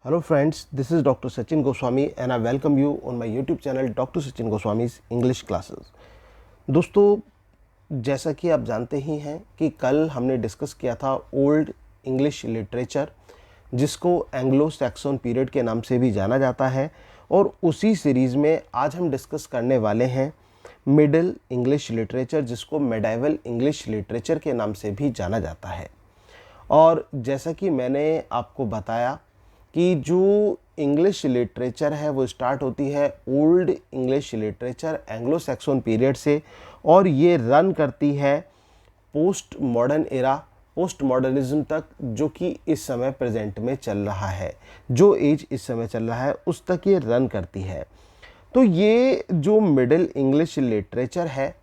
Hello friends, this is Dr. Sachin Goswami and I welcome you on my YouTube channel Dr. Sachin Goswami's English Classes। दोस्तों, जैसा कि आप जानते ही हैं कि कल हमने डिस्कस किया था ओल्ड इंग्लिश लिटरेचर, जिसको एंग्लो सैक्सन पीरियड के नाम से भी जाना जाता है, और उसी सीरीज़ में आज हम डिस्कस करने वाले हैं मिडिल इंग्लिश लिटरेचर, जिसको मेडाइवल इंग्लिश लिटरेचर के नाम से भी जाना जाता है। और जैसा कि मैंने आपको बताया कि जो इंग्लिश लिटरेचर है वो स्टार्ट होती है old English literature Anglo Saxon period से, और ये रन करती है post modern era, post modernism तक, जो कि इस समय प्रेजेंट में चल रहा है। जो एज इस समय चल रहा है उस तक ये रन करती है। तो ये जो मिडिल इंग्लिश लिटरेचर है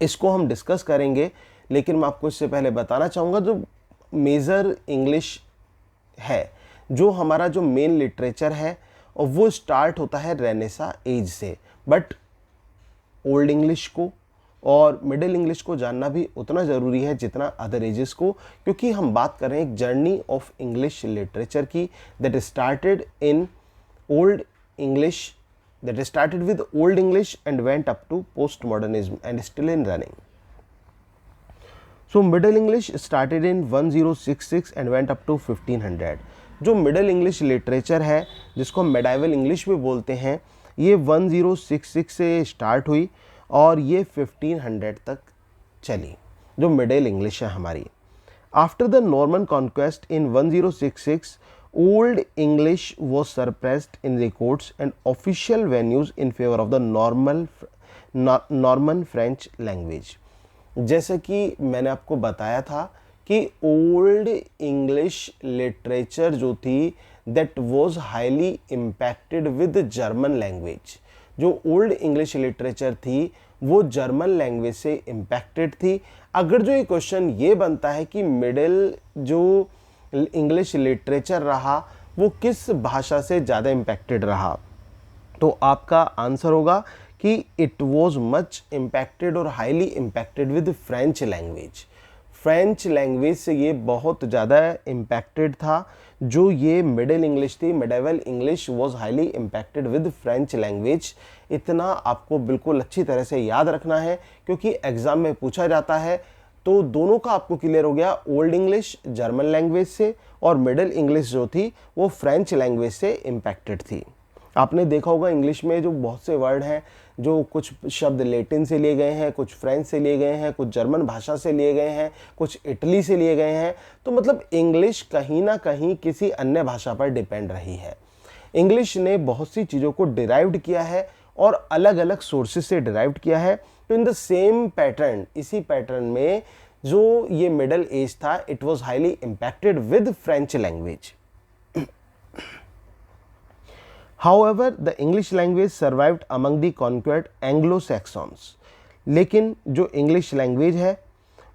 इसको हम डिस्कस करेंगे, लेकिन मैं आपको इससे पहले बताना चाहूँगा जो मेजर इंग्लिश है, जो हमारा जो मेन लिटरेचर है, और वो स्टार्ट होता है रेनेसा एज से। बट ओल्ड इंग्लिश को और मिडिल इंग्लिश को जानना भी उतना ज़रूरी है जितना अदर एजेस को, क्योंकि हम बात कर रहे हैं एक जर्नी ऑफ इंग्लिश लिटरेचर की that started in old English, that started with old English and went up to post modernism and still in running. So Middle English started in 1066 and went up to 1500। जो middle English literature है, जिसको medieval English भी बोलते हैं, ये 1066 से start हुई और ये 1500 तक चली, जो मिडल इंग्लिश है हमारी। After the Norman conquest in 1066, old English was suppressed in records and official venues in favour of the Norman French language. जैसे कि मैंने आपको बताया था कि ओल्ड इंग्लिश लिटरेचर जो थी that was highly impacted with German language. जो ओल्ड इंग्लिश लिटरेचर थी वो जर्मन लैंग्वेज से इम्पैक्टेड थी। अगर जो ये क्वेश्चन ये बनता है कि मिडिल जो इंग्लिश लिटरेचर रहा वो किस भाषा से ज़्यादा इम्पैक्टेड रहा, तो आपका आंसर होगा कि इट वॉज मच इम्पैक्टेड और highly impacted with French language. French language से ये बहुत ज़्यादा इम्पैक्टेड था। जो ये मिडिल इंग्लिश थी, medieval English was highly impacted with French language. इतना आपको बिल्कुल अच्छी तरह से याद रखना है, क्योंकि एग्ज़ाम में पूछा जाता है। तो दोनों का आपको क्लियर हो गया, ओल्ड इंग्लिश जर्मन लैंग्वेज से और मिडिल इंग्लिश जो थी वो फ्रेंच लैंग्वेज से इम्पैक्टेड थी। आपने देखा होगा इंग्लिश में जो बहुत से वर्ड हैं, जो कुछ शब्द लैटिन से लिए गए हैं, कुछ फ्रेंच से लिए गए हैं, कुछ जर्मन भाषा से लिए गए हैं, कुछ इटली से लिए गए हैं। तो मतलब इंग्लिश कहीं ना कहीं किसी अन्य भाषा पर डिपेंड रही है। इंग्लिश ने बहुत सी चीज़ों को डिराइव्ड किया है और अलग अलग सोर्सेज से डिराइव्ड किया है। तो इन द सेम पैटर्न, इसी पैटर्न में जो ये मिडल एज था, it was highly impacted with French language. However, the English language survived among the conquered Anglo-Saxons। लेकिन जो इंग्लिश लैंग्वेज है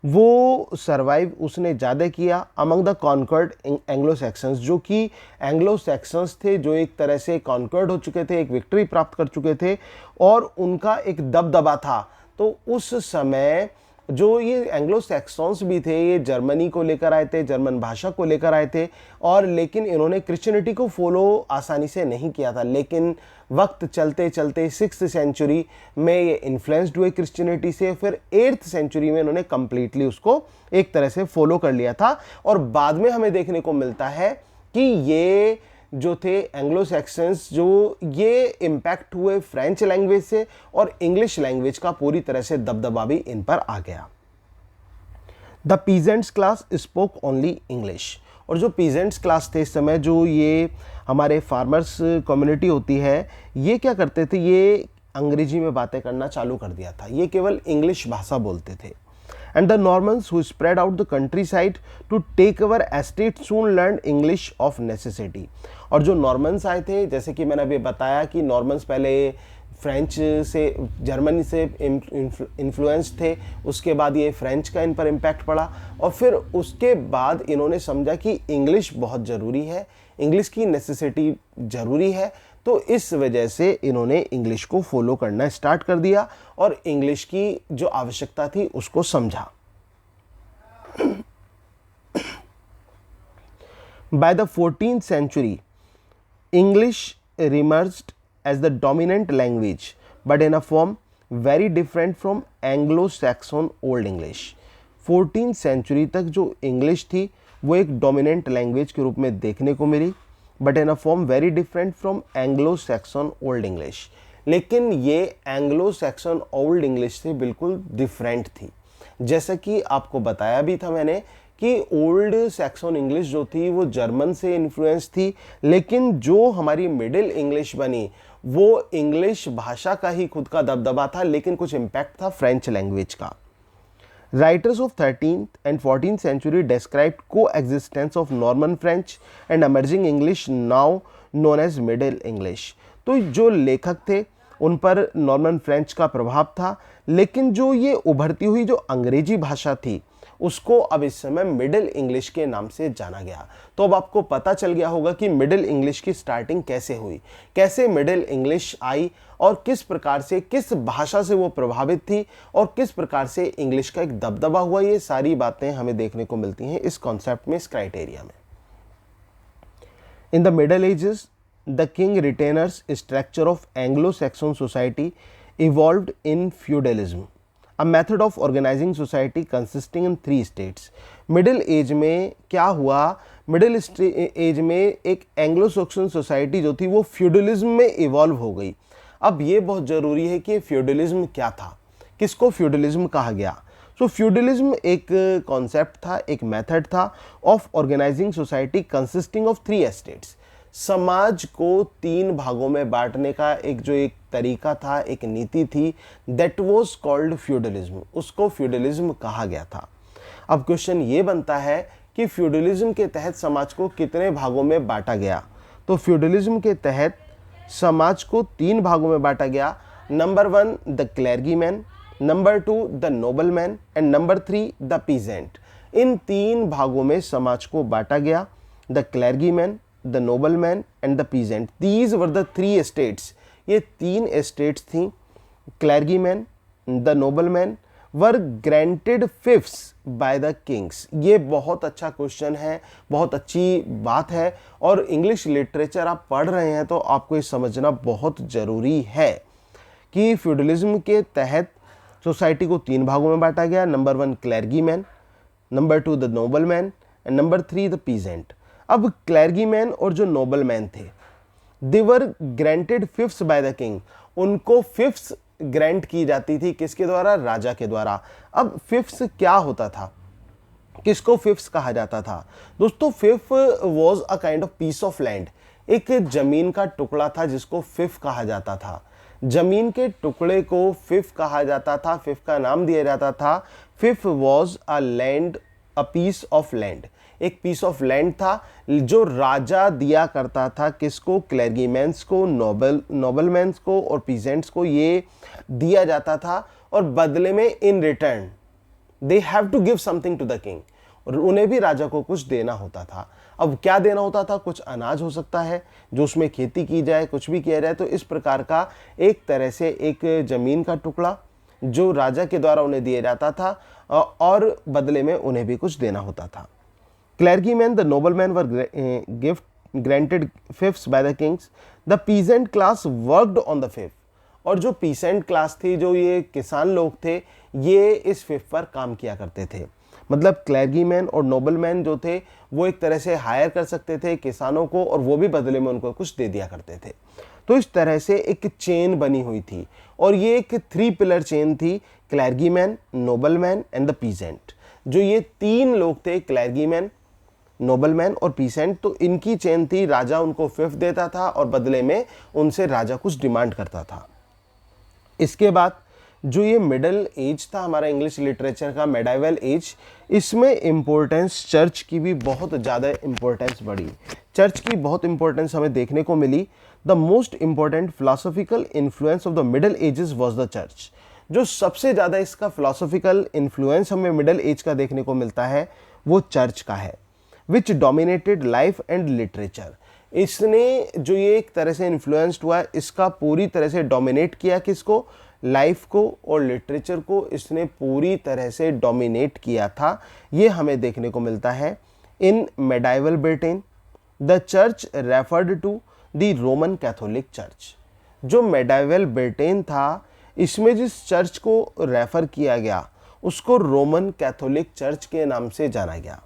वो सर्वाइव उसने ज़्यादा किया among the conquered Anglo Saxons, जो कि एंग्लो सैक्सन्स थे, जो एक तरह से कॉन्कर्ड हो चुके थे, एक विक्ट्री प्राप्त कर चुके थे और उनका एक दबदबा था। तो उस समय जो ये एंग्लो सैक्सन्स भी थे, ये जर्मनी को लेकर आए थे, जर्मन भाषा को लेकर आए थे, और लेकिन इन्होंने क्रिश्चियनिटी को फॉलो आसानी से नहीं किया था। लेकिन वक्त चलते चलते 6th सेंचुरी में ये इन्फ्लुएंस्ड हुए क्रिश्चियनिटी से, फिर 8th सेंचुरी में इन्होंने कंप्लीटली उसको एक तरह से फॉलो कर लिया था। और बाद में हमें देखने को मिलता है कि ये जो थे एंग्लो सैक्सन्स, जो ये इम्पैक्ट हुए फ्रेंच लैंग्वेज से, और इंग्लिश लैंग्वेज का पूरी तरह से दबदबा भी इन पर आ गया। The peasants class spoke only English. और जो पीजेंट्स क्लास थे इस समय, जो ये हमारे फार्मर्स कम्युनिटी होती है, ये क्या करते थे, ये अंग्रेजी में बातें करना चालू कर दिया था, ये केवल इंग्लिश भाषा बोलते थे। And the Normans who spread out the countryside to take over estates soon learned English of necessity। और जो नॉर्मन्स आए थे, जैसे कि मैंने अभी बताया कि नॉर्मन्स पहले फ्रेंच से, जर्मनी से इन्फ्लुएंस थे, उसके बाद ये फ्रेंच का इन पर इम्पैक्ट पड़ा, और फिर उसके बाद इन्होंने समझा कि इंग्लिश बहुत ज़रूरी है, इंग्लिश की नेसेसिटी ज़रूरी है। तो इस वजह से इन्होंने इंग्लिश को फॉलो करना स्टार्ट कर दिया और इंग्लिश की जो आवश्यकता थी उसको समझा। By the 14th century, English emerged as the dominant language, but in a form very different from Anglo-Saxon Old English. 14th century तक जो इंग्लिश थी वो एक डोमिनेंट लैंग्वेज के रूप में देखने को मिली, but in a form very different from Anglo Saxon old English. लेकिन ये एंग्लो सैक्सन ओल्ड इंग्लिश से बिल्कुल डिफरेंट थी. जैसा कि आपको बताया भी था मैंने कि ओल्ड सैक्सन इंग्लिश जो थी वो जर्मन से इन्फ्लुएंस थी, लेकिन जो हमारी मिडिल इंग्लिश बनी वो इंग्लिश भाषा का ही खुद का दबदबा था, लेकिन कुछ इम्पैक्ट था फ्रेंच लैंग्वेज का. Writers of 13th and 14th century described coexistence of Norman French and emerging English now known as Middle English. तो जो लेखक थे उन पर नॉर्मन फ्रेंच का प्रभाव था, लेकिन जो ये उभरती हुई जो अंग्रेजी भाषा थी उसको अब इस समय मिडिल इंग्लिश के नाम से जाना गया. तो अब आपको पता चल गया होगा कि मिडिल इंग्लिश की स्टार्टिंग कैसे हुई, कैसे मिडिल इंग्लिश आई और किस प्रकार से, किस भाषा से वो प्रभावित थी और किस प्रकार से इंग्लिश का एक दबदबा हुआ. ये सारी बातें हमें देखने को मिलती हैं इस कॉन्सेप्ट में, इस क्राइटेरिया में. In the middle edges the king retainers structure of Anglo Saxon society evolved in feudalism, a method of organizing society consisting in 3 states. Middle age में क्या हुआ, मिडिल एज में एक एंग्लो सैक्सन सोसाइटी जो थी वो feudalism में evolve हो गई. अब ये बहुत ज़रूरी है कि फ्यूडलिज्म क्या था, किसको फ्यूडलिज्म कहा गया. सो फ्यूडलिज्म एक कॉन्सेप्ट था, एक मेथड था of organising society consisting of 3 estates. समाज को 3 भागों में बांटने का एक जो एक तरीका था, एक नीति थी, दैट वाज कॉल्ड फ्यूडलिज्म. उसको फ्यूडलिज्म कहा गया था. अब क्वेश्चन ये बनता है कि फ्यूडलिज्म के तहत समाज को कितने भागों में बांटा गया. तो फ्यूडलिज्म के तहत समाज को 3 भागों में बांटा गया. Number 1 the clergyman, number 2 the nobleman and number 3 the peasant. इन 3 भागों में समाज को बांटा गया. The clergyman, the nobleman and the peasant, these were the 3 estates. ये 3 एस्टेट्स थी. Clergyman, the nobleman were granted fiefs by the kings. ये बहुत अच्छा क्वेश्चन है, बहुत अच्छी बात है, और इंग्लिश लिटरेचर आप पढ़ रहे हैं तो आपको ये समझना बहुत ज़रूरी है कि फ्यूडलिज्म के तहत सोसाइटी को 3 भागों में बांटा गया. Number 1 clergyman, number 2 the nobleman and number 3 the peasant. अब क्लर्जीमैन और जो नोबलमैन थे, दे वर granted fiefs by the king. उनको फिफ्स ग्रांट की जाती थी, किसके द्वारा, राजा के द्वारा. अब फिफ्स क्या होता था, किसको फिफ्स कहा जाता था. दोस्तों fief was a kind of piece of land. एक जमीन का टुकड़ा था जिसको फिफ कहा जाता था. जमीन के टुकड़े को फिफ कहा जाता था, फिफ का नाम दिया जाता था. Fief was a land, a piece of land. एक पीस ऑफ लैंड था जो राजा दिया करता था, किसको, क्लर्जीमैन्स को, नोबलमैन्स को और पीजेंट्स को ये दिया जाता था. और बदले में in return they have to give something to the king. और उन्हें भी राजा को कुछ देना होता था. अब क्या देना होता था, कुछ अनाज हो सकता है जो उसमें खेती की जाए, कुछ भी किया जाए. तो इस प्रकार का एक तरह से एक जमीन का टुकड़ा जो राजा के द्वारा उन्हें दिया जाता था और बदले में उन्हें भी कुछ देना होता था. Clergymen, the noblemen were granted fiefs by the kings. The peasant class worked on the fief. और जो peasant class थी, जो ये किसान लोग थे, ये इस fief पर काम किया करते थे. मतलब क्लर्जीमैन और नोबलमैन जो थे वो एक तरह से हायर कर सकते थे किसानों को और वो भी बदले में उनको कुछ दे दिया करते थे. तो इस तरह से एक चेन बनी हुई थी और ये एक 3 पिलर चेन थी, clergyman, nobleman and the peasant. जो ये 3 लोग थे, क्लर्जीमैन, नोबलमैन और पीसेंट, तो इनकी चेन थी. राजा उनको फिफ्थ देता था और बदले में उनसे राजा कुछ डिमांड करता था. इसके बाद जो ये मिडल एज था हमारा इंग्लिश लिटरेचर का, मेडाइवल एज, इसमें इम्पोर्टेंस चर्च की भी बहुत ज़्यादा इम्पोर्टेंस बढ़ी. चर्च की बहुत इम्पोर्टेंस हमें देखने को मिली. The most important philosophical influence of the middle ages was the church. जो सबसे ज़्यादा इसका फिलोसॉफिकल इन्फ्लुएंस हमें मिडल एज का देखने को मिलता है वो चर्च का है. Which dominated life and literature. इसने जो ये एक तरह से इन्फ्लुएंस्ड हुआ, इसका पूरी तरह से डोमिनेट किया, किसको, लाइफ को और लिटरेचर को इसने पूरी तरह से डोमिनेट किया था. ये हमें देखने को मिलता है in medieval Britain, the church referred to the Roman Catholic church. जो मेडाइवल ब्रिटेन था, इसमें जिस चर्च को रेफर किया गया उसको रोमन कैथोलिक चर्च के नाम से जाना गया।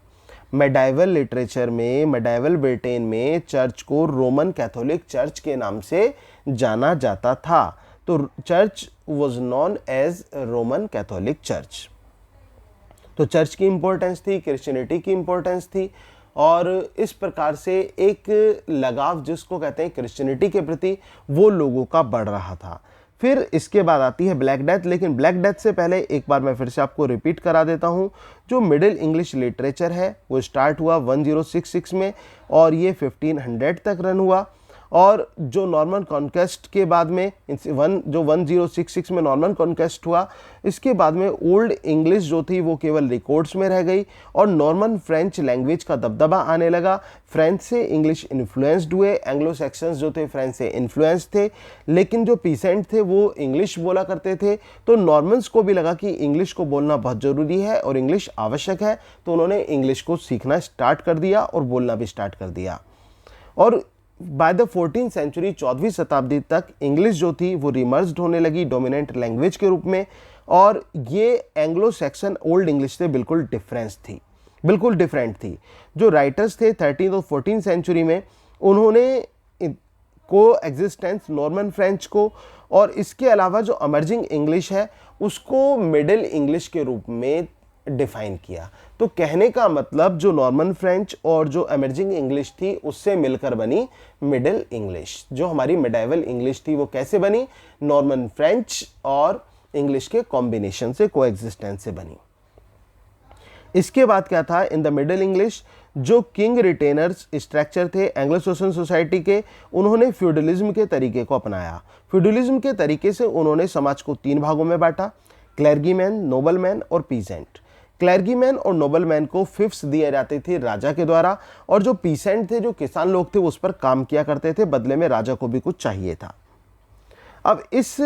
मेडाइवल लिटरेचर में, मेडाइवल ब्रिटेन में चर्च को रोमन कैथोलिक चर्च के नाम से जाना जाता था। तो church was known as Roman Catholic church. तो चर्च की इंपॉर्टेंस थी, क्रिश्चियनिटी की इंपॉर्टेंस थी, और इस प्रकार से एक लगाव जिसको कहते हैं क्रिश्चियनिटी के प्रति, वो लोगों का बढ़ रहा था। फिर इसके बाद आती है ब्लैक डेथ। लेकिन ब्लैक डेथ से पहले एक बार मैं फिर से आपको रिपीट करा देता हूँ। जो मिडिल इंग्लिश लिटरेचर है वो स्टार्ट हुआ 1066 में और ये 1500 तक रन हुआ। और जो नॉर्मन कॉन्क्वेस्ट के बाद में जो 1066 में नॉर्मन कॉन्क्वेस्ट हुआ, इसके बाद में ओल्ड इंग्लिश जो थी वो केवल रिकॉर्ड्स में रह गई और नॉर्मन फ्रेंच लैंग्वेज का दबदबा आने लगा। फ्रेंच से इंग्लिश इन्फ्लुएंस्ड हुए, एंग्लो सेक्शंस जो थे फ्रेंच से इन्फ्लुएंस थे, लेकिन जो पीसेंट थे वो इंग्लिश बोला करते थे। तो नॉर्मन्स को भी लगा कि इंग्लिश को बोलना बहुत ज़रूरी है और इंग्लिश आवश्यक है, तो उन्होंने इंग्लिश को सीखना स्टार्ट कर दिया और बोलना भी स्टार्ट कर दिया। और बाय द 14th सेंचुरी, 14वीं शताब्दी तक इंग्लिश जो थी वो रिमर्ज्ड होने लगी डोमिनेंट लैंग्वेज के रूप में, और ये एंग्लो सेक्शन ओल्ड इंग्लिश से बिल्कुल डिफरेंट थी। जो राइटर्स थे 13th और 14th सेंचुरी में, उन्होंने को एग्जिस्टेंस नॉर्मन फ्रेंच को और इसके अलावा जो अमर्जिंग इंग्लिश है उसको मिडिल इंग्लिश के रूप में डिफाइन किया। तो कहने का मतलब जो नॉर्मन फ्रेंच और जो एमर्जिंग इंग्लिश थी उससे मिलकर बनी मिडिल इंग्लिश। जो हमारी मिडाइवल इंग्लिश थी वो कैसे बनी? नॉर्मन फ्रेंच और इंग्लिश के कॉम्बिनेशन से, कोएग्जिस्टेंस से बनी। इसके बाद क्या था? इन द मिडिल इंग्लिश जो किंग रिटेनर्स स्ट्रक्चर थे एंग्लो सैक्सन सोसाइटी के, उन्होंने फ्यूडलिज्म के तरीके को अपनाया। फ्यूडलिज्म के तरीके से उन्होंने समाज को 3 भागों में बांटा, क्लर्गीमैन, नोबलमैन और पीसेंट। क्लर्गीमैन और नोबलमैन को फिफ्स दिए जाते थे राजा के द्वारा, और जो पीसेंट थे, जो किसान लोग थे, उस पर काम किया करते थे, बदले में राजा को भी कुछ चाहिए था। अब इस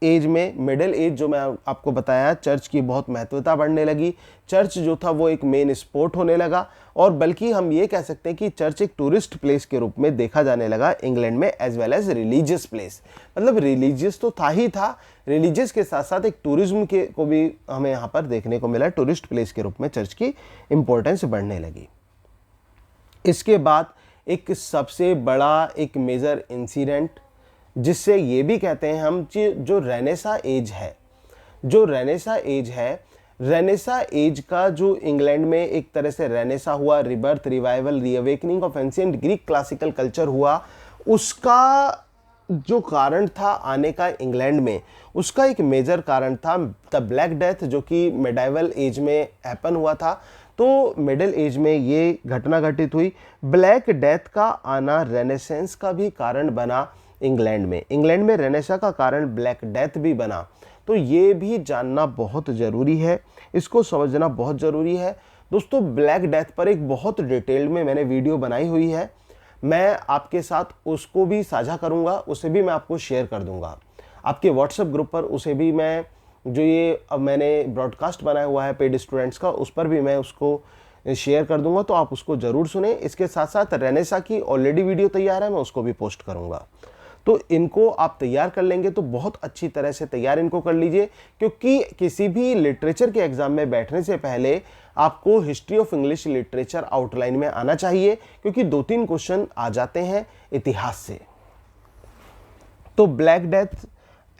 एज में, मिडिल एज जो मैं आपको बताया, चर्च की बहुत महत्वता बढ़ने लगी। चर्च जो था वो एक मेन स्पोर्ट होने लगा, और बल्कि हम ये कह सकते हैं कि चर्च एक टूरिस्ट प्लेस के रूप में देखा जाने लगा इंग्लैंड में, as well as religious place. मतलब रिलीजियस तो था ही था, रिलीजियस के साथ साथ एक टूरिज्म के को भी हमें यहाँ पर देखने को मिला। टूरिस्ट प्लेस के रूप में चर्च की इंपॉर्टेंस बढ़ने लगी। इसके बाद एक सबसे बड़ा एक मेजर इंसिडेंट, जिससे ये भी कहते हैं हम कि जो रेनेसा एज का जो इंग्लैंड में एक तरह से रेनेसा हुआ, rebirth, revival, reawakening of ancient Greek classical culture हुआ, उसका जो कारण था आने का इंग्लैंड में, उसका एक मेजर कारण था द ब्लैक डेथ, जो कि मिडाइवल एज में हैपन हुआ था। तो मिडिल एज में ये घटना घटित हुई। ब्लैक डेथ का आना रेनेसेंस का भी कारण बना इंग्लैंड में रेनेसा का कारण ब्लैक डेथ भी बना। तो ये भी जानना बहुत ज़रूरी है, इसको समझना बहुत ज़रूरी है। दोस्तों, ब्लैक डेथ पर एक बहुत डिटेल्ड में मैंने वीडियो बनाई हुई है, मैं आपके साथ उसको भी साझा करूंगा, उसे भी मैं आपको शेयर कर दूंगा आपके व्हाट्सएप ग्रुप पर। उसे भी मैं, जो ये अब मैंने ब्रॉडकास्ट बनाया हुआ है पेड स्टूडेंट्स का, उस पर भी मैं उसको शेयर कर दूंगा, तो आप उसको ज़रूर सुने। इसके साथ साथ रेनेसा की ऑलरेडी वीडियो तैयार है, मैं उसको भी पोस्ट करूंगा। तो इनको आप तैयार कर लेंगे तो बहुत अच्छी तरह से तैयार इनको कर लीजिए, क्योंकि किसी भी लिटरेचर के एग्जाम में बैठने से पहले आपको history of English literature outline में आना चाहिए, क्योंकि 2-3 क्वेश्चन आ जाते हैं इतिहास से। तो black death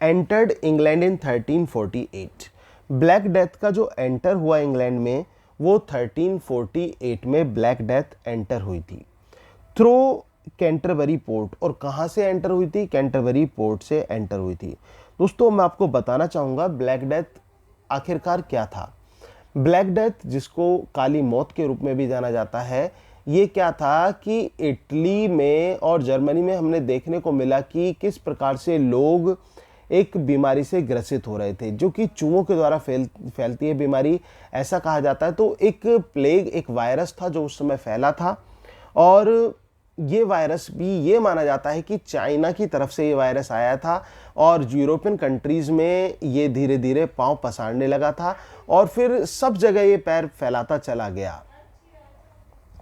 entered England in 1348। Black death का जो एंटर हुआ इंग्लैंड में वो 1348 में ब्लैक डेथ एंटर हुई थी थ्रू कैंटरबरी पोर्ट। और कहाँ से एंटर हुई थी? कैंटरबरी पोर्ट से एंटर हुई थी। दोस्तों, मैं आपको बताना चाहूँगा ब्लैक डेथ आखिरकार क्या था। ब्लैक डेथ, जिसको काली मौत के रूप में भी जाना जाता है, ये क्या था कि इटली में और जर्मनी में हमने देखने को मिला कि किस प्रकार से लोग एक बीमारी से ग्रसित हो रहे थे, जो कि चूहों के द्वारा फैलती है बीमारी, ऐसा कहा जाता है। तो एक प्लेग, एक वायरस था जो उस समय फैला था, और ये वायरस भी ये माना जाता है कि चाइना की तरफ से ये वायरस आया था, और यूरोपियन कंट्रीज़ में ये धीरे धीरे पांव पसारने लगा था, और फिर सब जगह ये पैर फैलाता चला गया।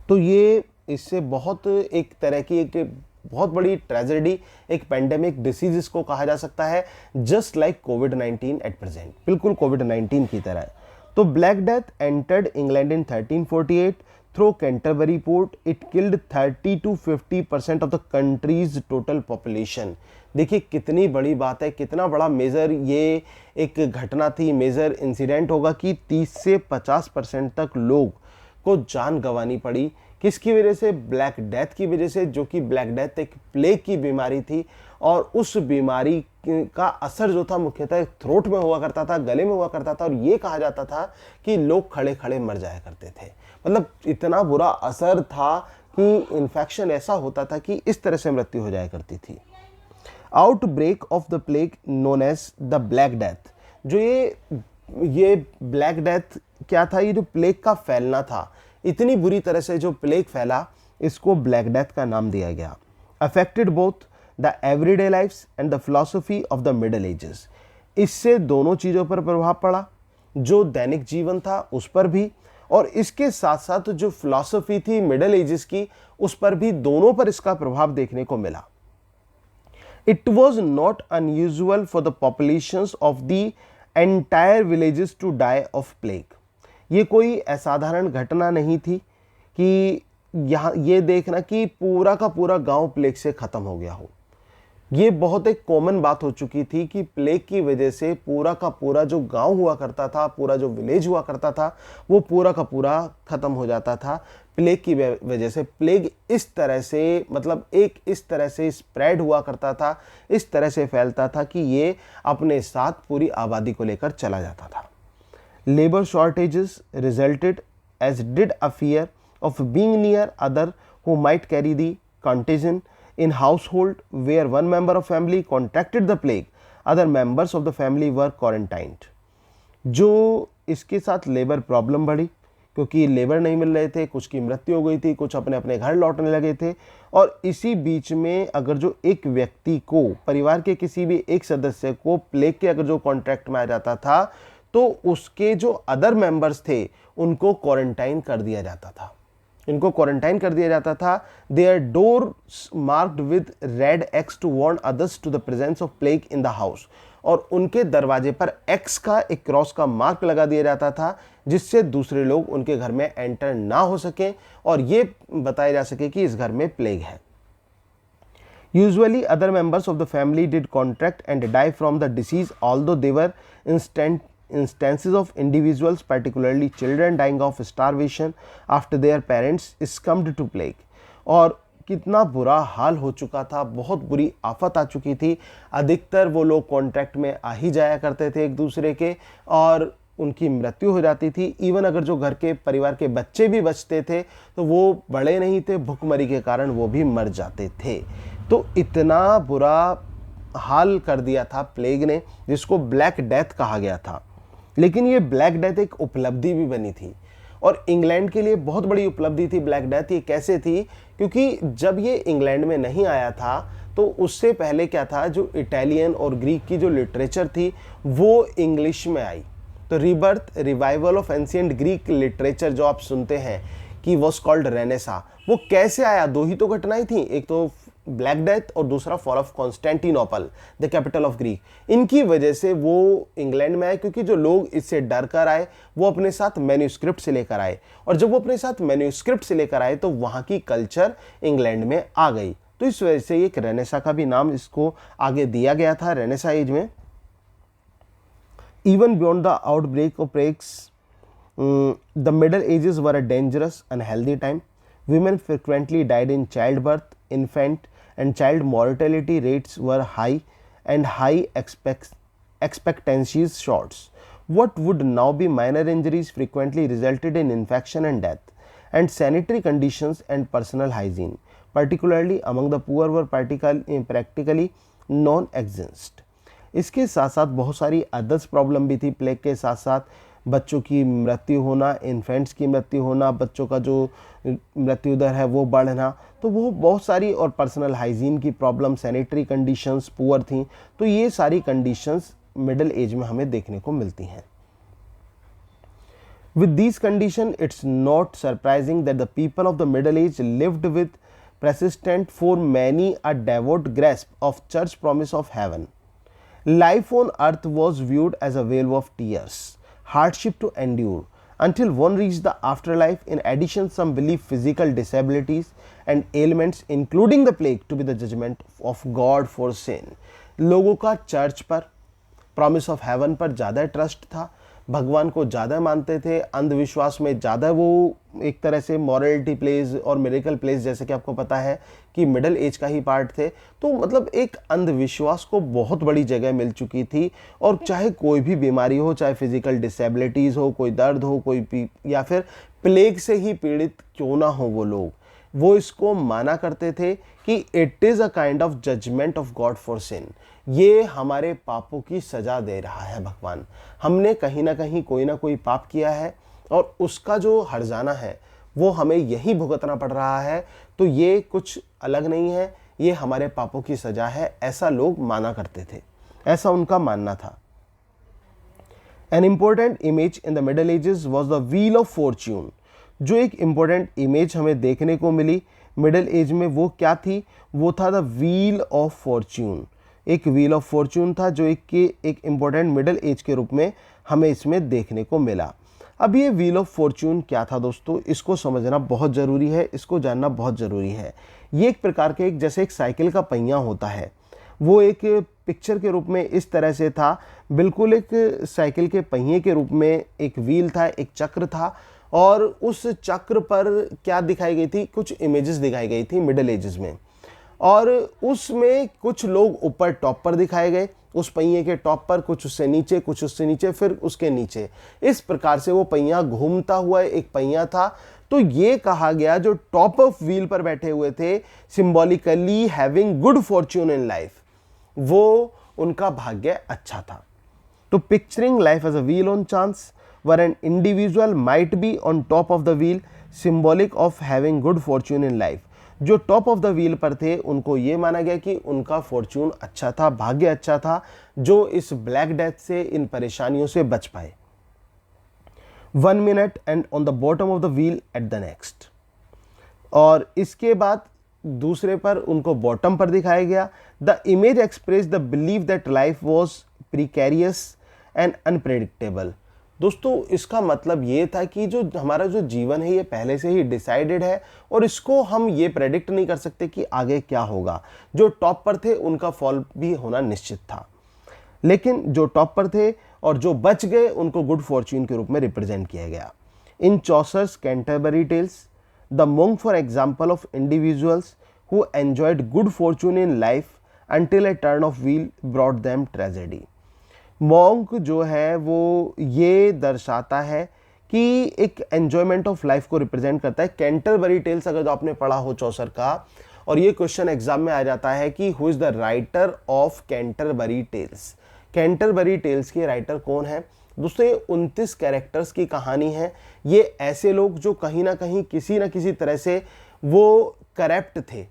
तो ये इससे बहुत एक तरह की एक बहुत बड़ी ट्रेजेडी, एक पेंडेमिक डिसीज इसको कहा जा सकता है, just like covid at present, बिल्कुल कोविड-19 की तरह। तो black death entered England in 1348 through Canterbury port. It killed 30 to 50% of the countries total population. देखिए कितनी बड़ी बात है, कितना बड़ा मेजर ये एक घटना थी, मेजर इंसिडेंट होगा कि 30 से 50% तक लोग को जान गंवानी पड़ी। किसकी वजह से? ब्लैक डेथ की वजह से, जो कि ब्लैक डेथ एक प्लेग की बीमारी थी और उस बीमारी का असर जो था मुख्यतः थ्रोट में हुआ करता था, गले में हुआ करता था, और ये कहा जाता था कि लोग खड़े खड़े मर जाया करते थे। मतलब इतना बुरा असर था कि इन्फेक्शन ऐसा होता था कि इस तरह से मृत्यु हो जाया करती थी। Outbreak of the plague known as the black death. जो ये ब्लैक डेथ क्या था? ये जो प्लेग का फैलना था, इतनी बुरी तरह से जो प्लेग फैला, इसको ब्लैक डेथ का नाम दिया गया। Affected both the everyday lifes and the philosophy of the middle ages. इससे दोनों चीज़ों पर प्रभाव पड़ा, जो दैनिक जीवन था उस पर भी, और इसके साथ साथ जो फिलॉसफी थी मिडल एजेस की, उस पर भी, दोनों पर इसका प्रभाव देखने को मिला। It was not unusual for the populations of the entire villages to die of plague। ये कोई असाधारण घटना नहीं थी कि यहाँ ये देखना कि पूरा का पूरा गांव प्लेग से ख़त्म हो गया हो। ये बहुत एक कॉमन बात हो चुकी थी कि प्लेग की वजह से पूरा का पूरा जो गांव हुआ करता था, पूरा जो विलेज हुआ करता था, वो पूरा का पूरा ख़त्म हो जाता था प्लेग की वजह से। प्लेग इस तरह से, मतलब एक इस तरह से स्प्रेड हुआ करता था, इस तरह से फैलता था कि ये अपने साथ पूरी आबादी को लेकर चला जाता था। Labour shortages resulted as did a fear of being near other who might carry the contagion in household where one member of family contracted the plague, other members of the family were quarantined। जो इसके साथ labour problem बढ़ी, क्योंकि labour नहीं मिल रहे थे, कुछ की मृत्यु हो गई थी, कुछ अपने अपने घर लौटने लगे थे, और इसी बीच में अगर जो एक व्यक्ति को, परिवार के किसी भी एक सदस्य को प्लेग के अगर जो कॉन्ट्रैक्ट में आ जाता था, तो उसके जो अदर मेंबर्स थे उनको क्वारंटाइन कर दिया जाता था। इनको क्वारंटाइन कर दिया जाता था। Their door marked with red X to warn others to the presence of plague in the house. और उनके दरवाजे पर एक्स का एक क्रॉस का मार्क लगा दिया जाता था, जिससे दूसरे लोग उनके घर में एंटर ना हो सकें और ये बताया जा सके कि इस घर में प्लेग है। Usually other members of the family did contract and die from the disease, although there were instances of individuals, particularly children, dying of starvation after their parents succumbed to plague। और कितना बुरा हाल हो चुका था, बहुत बुरी आफत आ चुकी थी। अधिकतर वो लोग कॉन्ट्रैक्ट में आ ही जाया करते थे एक दूसरे के, और उनकी मृत्यु हो जाती थी। इवन अगर जो घर के परिवार के बच्चे भी बचते थे तो वो बड़े नहीं थे, भुखमरी के कारण वो भी मर जाते थे। तो इतना बुरा हाल कर दिया था प्लेग ने, जिसको ब्लैक डेथ कहा गया था। लेकिन ये ब्लैक डेथ एक उपलब्धि भी बनी थी, और इंग्लैंड के लिए बहुत बड़ी उपलब्धि थी ब्लैक डेथ। ये कैसे थी? क्योंकि जब ये इंग्लैंड में नहीं आया था तो उससे पहले क्या था, जो इटालियन और ग्रीक की जो लिटरेचर थी वो इंग्लिश में आई। तो rebirth, revival of ancient Greek literature जो आप सुनते हैं कि वॉज कॉल्ड रेनेसा, वो कैसे आया? दो ही तो घटनाएं थी, एक तो ब्लैक डेथ और दूसरा fall of Constantinople, the capital of Greek. इनकी वजह से वो इंग्लैंड में आए, क्योंकि जो लोग इससे डर कर आए वो अपने साथ मैन्यूस्क्रिप्ट से लेकर आए, और जब वो अपने साथ मैन्यूस्क्रिप्ट से लेकर आए तो वहाँ की कल्चर इंग्लैंड में आ गई। तो इस वजह से एक रेनेसा का भी नाम इसको आगे दिया गया था, रेनेसा एज में। Even beyond the outbreak of plagues, the middle edges were a dangerous unhealthy time. Women frequently died in childbirth, infant and child mortality rates were high, and high expectancies shorts. What would now be minor injuries frequently resulted in infection and death, and sanitary conditions and personal hygiene, particularly among the poor, were practically non-existent। इसके साथ साथ बहुत सारी others problem भी थी plague के साथ साथ। बच्चों की मृत्यु होना, इन्फेंट्स की मृत्यु होना, बच्चों का जो मृत्यु दर है वो बढ़ना, तो वो बहुत सारी, और पर्सनल हाइजीन की प्रॉब्लम, सैनिटरी कंडीशंस पुअर थी। तो ये सारी कंडीशंस मिडिल एज में हमें देखने को मिलती हैं। With these conditions, it's not surprising that the people of the Middle Age lived with persistent for many a devout grasp of church promise of heaven. Life on earth was viewed as a vale of tears, hardship to endure, until one reached the afterlife. In addition, some believe physical disabilities and ailments, including the plague, to be the judgment of God for sin. लोगों का church पर, promise of haven पर ज़्यादा trust था, भगवान को ज़्यादा मानते थे, अंधविश्वास में ज़्यादा वो एक तरह से मॉरलिटी प्लेज और मिरेकल प्लेज, जैसे कि आपको पता है कि मिडल एज का ही पार्ट थे, तो मतलब एक अंधविश्वास को बहुत बड़ी जगह मिल चुकी थी। और चाहे कोई भी बीमारी हो, चाहे फिजिकल डिसेबिलिटीज़ हो, कोई दर्द हो, कोई या फिर प्लेग से ही पीड़ित क्यों ना हो, वो इसको माना करते थे कि it is a kind of judgement of God for sin. ये हमारे पापों की सज़ा दे रहा है भगवान, हमने कहीं ना कहीं कोई ना कोई पाप किया है और उसका जो हर्जाना है वो हमें यही भुगतना पड़ रहा है, तो ये कुछ अलग नहीं है, ये हमारे पापों की सज़ा है, ऐसा लोग माना करते थे, ऐसा उनका मानना था। An important image in the Middle Ages was the Wheel of Fortune। जो एक इम्पोर्टेंट इमेज हमें देखने को मिली मिडल एज में, वो क्या थी? वो था द व्हील ऑफ फॉर्च्यून। एक व्हील ऑफ फॉर्च्यून था जो एक इम्पोर्टेंट मिडल एज के रूप में हमें इसमें देखने को मिला। अब ये व्हील ऑफ फॉर्च्यून क्या था दोस्तों, इसको समझना बहुत ज़रूरी है, इसको जानना बहुत ज़रूरी है। ये एक प्रकार के जैसे एक साइकिल का पहिया होता है, वो एक पिक्चर के रूप में इस तरह से था, बिल्कुल एक साइकिल के पहिए के रूप में एक व्हील था, एक चक्र था, और उस चक्र पर क्या दिखाई गई थी? कुछ इमेजेस दिखाई गई थी मिडल एजेस में, और उसमें कुछ लोग ऊपर टॉप पर दिखाए गए, उस पहिए के टॉप पर, कुछ उससे नीचे, कुछ उससे नीचे, फिर उसके नीचे। इस प्रकार से वो पहिया घूमता हुआ एक पहिया था। तो ये कहा गया जो टॉप ऑफ व्हील पर बैठे हुए थे, symbolically having good fortune in life, वो उनका भाग्य अच्छा था। तो picturing life as a wheel on chance, where an individual might be on top of the wheel, symbolic of having good fortune in life। जो टॉप ऑफ द व्हील पर थे उनको ये माना गया कि उनका फॉर्च्यून अच्छा था, भाग्य अच्छा था, जो इस ब्लैक डेथ से, इन परेशानियों से बच पाए। 1 minute and on the bottom of the wheel at the next, और इसके बाद दूसरे पर उनको बॉटम पर दिखाया गया। The image express the believe that life was precarious and unpredictable. दोस्तों इसका मतलब ये था कि जो हमारा जो जीवन है ये पहले से ही डिसाइडेड है और इसको हम ये प्रेडिक्ट नहीं कर सकते कि आगे क्या होगा। जो टॉप पर थे उनका फॉल भी होना निश्चित था, लेकिन जो टॉप पर थे और जो बच गए उनको गुड फॉर्च्यून के रूप में रिप्रेजेंट किया गया। In Chaucer's Canterbury tales, the monk for example of individuals who enjoyed good fortune in life until a turn of wheel brought them tragedy. Monk जो है वो ये दर्शाता है कि एक एन्जॉयमेंट ऑफ लाइफ को रिप्रेजेंट करता है। कैंटरबरी टेल्स अगर जो आपने पढ़ा हो चौसर का, और ये क्वेश्चन एग्जाम में आ जाता है कि who is the writer of Canterbury tales. Canterbury tales के राइटर कौन है? दोस्तों ये 29 कैरेक्टर्स की कहानी है। ये ऐसे लोग जो कहीं ना कहीं किसी ना किसी तरह से वो करप्ट थे,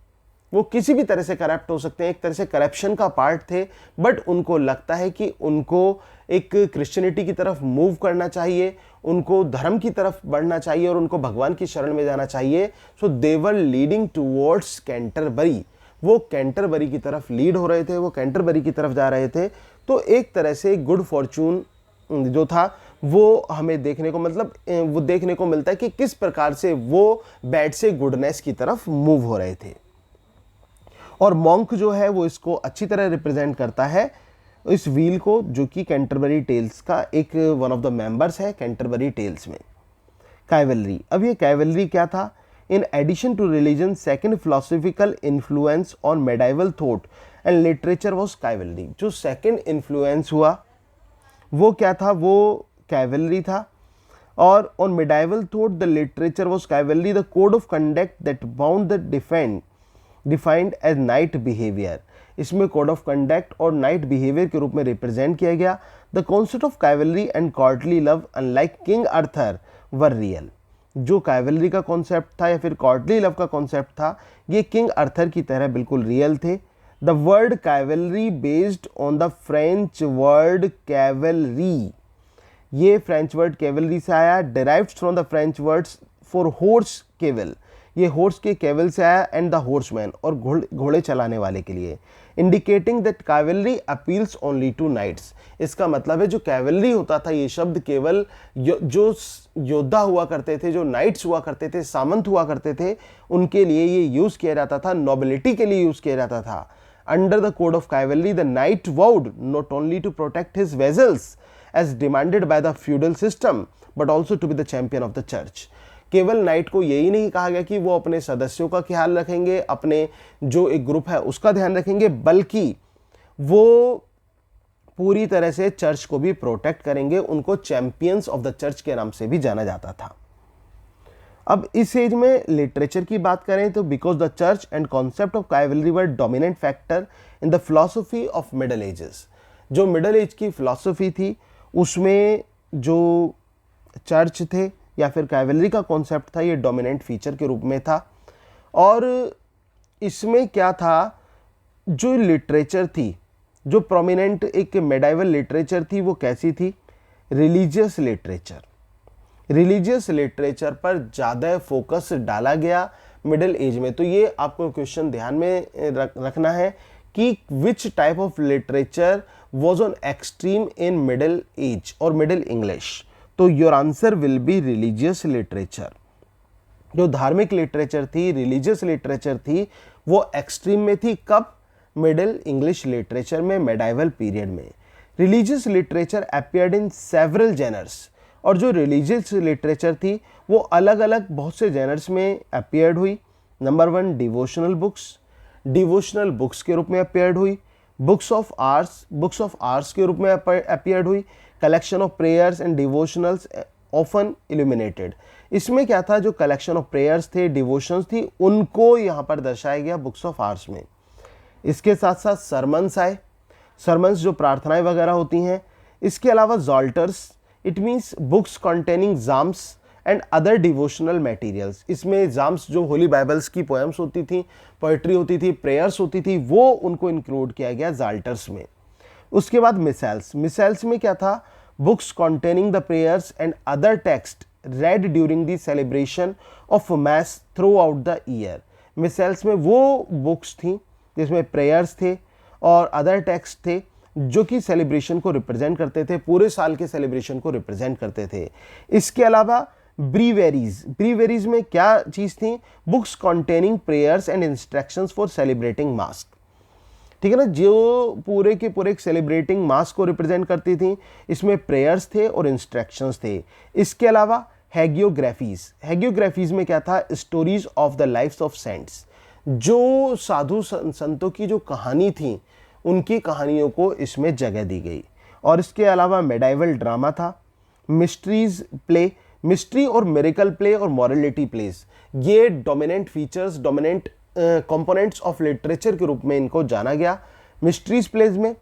वो किसी भी तरह से करप्ट हो सकते हैं, एक तरह से करप्शन का पार्ट थे, बट उनको लगता है कि उनको एक क्रिश्चियनिटी की तरफ मूव करना चाहिए, उनको धर्म की तरफ बढ़ना चाहिए और उनको भगवान की शरण में जाना चाहिए। सो दे वर लीडिंग टूवर्ड्स कैंटरबरी, वो कैंटरबरी की तरफ लीड हो रहे थे, वो कैंटरबरी की तरफ जा रहे थे। तो एक तरह से गुड फॉर्च्यून जो था वो हमें देखने को, मतलब वो देखने को मिलता है कि किस प्रकार से वो बैड से गुडनेस की तरफ मूव हो रहे थे। और मॉन्क जो है वो इसको अच्छी तरह रिप्रेजेंट करता है, इस व्हील को, जो कि कैंटरबरी टेल्स का एक वन ऑफ द मेंबर्स है कैंटरबरी टेल्स में। कैवलरी, अब ये कैवलरी क्या था? In addition to religion, second philosophical influence on medieval thought and literature was cavalry. जो सेकंड इन्फ्लुएंस हुआ वो क्या था? वो कैवलरी था। और on medieval thought the literature was cavalry, the code of conduct that bound the defined as knight behaviour. इसमें code of conduct और नाइट बिहेवियर के रूप में रिप्रेजेंट किया गया। The concept of cavalry and courtly love unlike King Arthur were real. जो cavalry का concept था या फिर कॉर्टली लव का कॉन्सेप्ट था, ये किंग अर्थर की तरह बिल्कुल रियल थे। The word cavalry based on the French word cavalry. ये फ्रेंच वर्ड कैवलरी से आया, derived from the French words for horse केवल, ये हॉर्स के केवल से आया, एंड द हॉर्समैन, और घोड़े चलाने वाले के लिए, indicating that cavalry appeals only to knights. इसका मतलब है जो कैवलरी होता था ये शब्द केवल जो योद्धा हुआ करते थे, जो नाइट्स हुआ करते थे, सामंत हुआ करते थे, उनके लिए ये यूज किया जाता था, नोबिलिटी के लिए यूज किया जाता था। Under the code of cavalry the knight vowed not only to protect his vassals as demanded by the feudal system but also to be the champion of the church. केवल knight को यही नहीं कहा गया कि वो अपने सदस्यों का ख्याल रखेंगे, अपने जो एक ग्रुप है उसका ध्यान रखेंगे, बल्कि वो पूरी तरह से चर्च को भी प्रोटेक्ट करेंगे। उनको चैंपियंस ऑफ द चर्च के नाम से भी जाना जाता था। अब इस एज में लिटरेचर की बात करें तो because the church and concept of cavalry were dominant factor in the philosophy of middle edges. जो मिडल एज की फिलॉसफी थी उसमें जो चर्च थे या फिर कैवलरी का कॉन्सेप्ट था, ये डोमिनेंट फीचर के रूप में था। और इसमें क्या था, जो लिटरेचर थी, जो प्रोमिनेंट एक मेडाइवल लिटरेचर थी, वो कैसी थी? Religious literature. रिलीजियस लिटरेचर पर ज़्यादा फोकस डाला गया मिडिल एज में। तो ये आपको क्वेश्चन ध्यान में रखना है कि which type of literature was on extreme in middle age और मिडिल इंग्लिश। तो your answer will be religious literature. जो धार्मिक लिटरेचर थी, रिलीजियस लिटरेचर थी, वो एक्सट्रीम में थी। कब? मिडिल इंग्लिश लिटरेचर में, मेडाइवल पीरियड में। Religious literature appeared in several genres. और जो रिलीजियस लिटरेचर थी वो अलग अलग बहुत से जेनर्स में अपीयर्ड हुई। Number 1 devotional books, devotional books के रूप में अपीयर्ड हुई। बुक्स ऑफ आर्ट्स के रूप में अपीयर्ड हुई। Collection of prayers and devotionals often illuminated. इसमें क्या था, जो कलेक्शन ऑफ प्रेयर्स थे, डिवोशंस थी, उनको यहाँ पर दर्शाया गया बुक्स ऑफ आर्ट्स में। इसके साथ साथ सरमन्स आए, सरमन्स जो प्रार्थनाएं वगैरह होती हैं। इसके अलावा psalters, it means books containing psalms and other devotional materials. इसमें जाम्स जो होली बाइबल्स की पोएम्स होती थी, पोएट्री होती थी, प्रेयर्स होती थी, वो उनको इंक्लूड किया गया जाल्टर्स में। उसके बाद मिसैल्स, मिसैल्स में क्या था, books containing the prayers and other text read during the celebration of mass throughout the year. Missals में वो बुक्स थी जिसमें प्रेयर्स थे और अदर टेक्स्ट थे जो कि सेलिब्रेशन को रिप्रेजेंट करते थे, पूरे साल के सेलिब्रेशन को रिप्रेजेंट करते थे। इसके अलावा ब्रीवेरीज, ब्रीवेरीज में क्या चीज़ थी, books containing prayers and instructions for celebrating mass. ठीक है ना, जो पूरे के पूरे सेलिब्रेटिंग मास को रिप्रेजेंट करती थी। इसमें प्रेयर्स थे और इंस्ट्रक्शंस थे। इसके अलावा हैगियोग्राफीज, हैगियोग्राफीज में क्या था, stories of the lifes of saints. जो साधु संतों की जो कहानी थी उनकी कहानियों को इसमें जगह दी गई। और इसके अलावा मेडाइवल ड्रामा था, मिस्ट्रीज प्ले, मिस्ट्री और मिरेकल प्ले और मॉरलिटी प्लेस, ये dominant features, dominant components of literature के रूप में इनको जाना गया। मिस्ट्रीज प्लेस में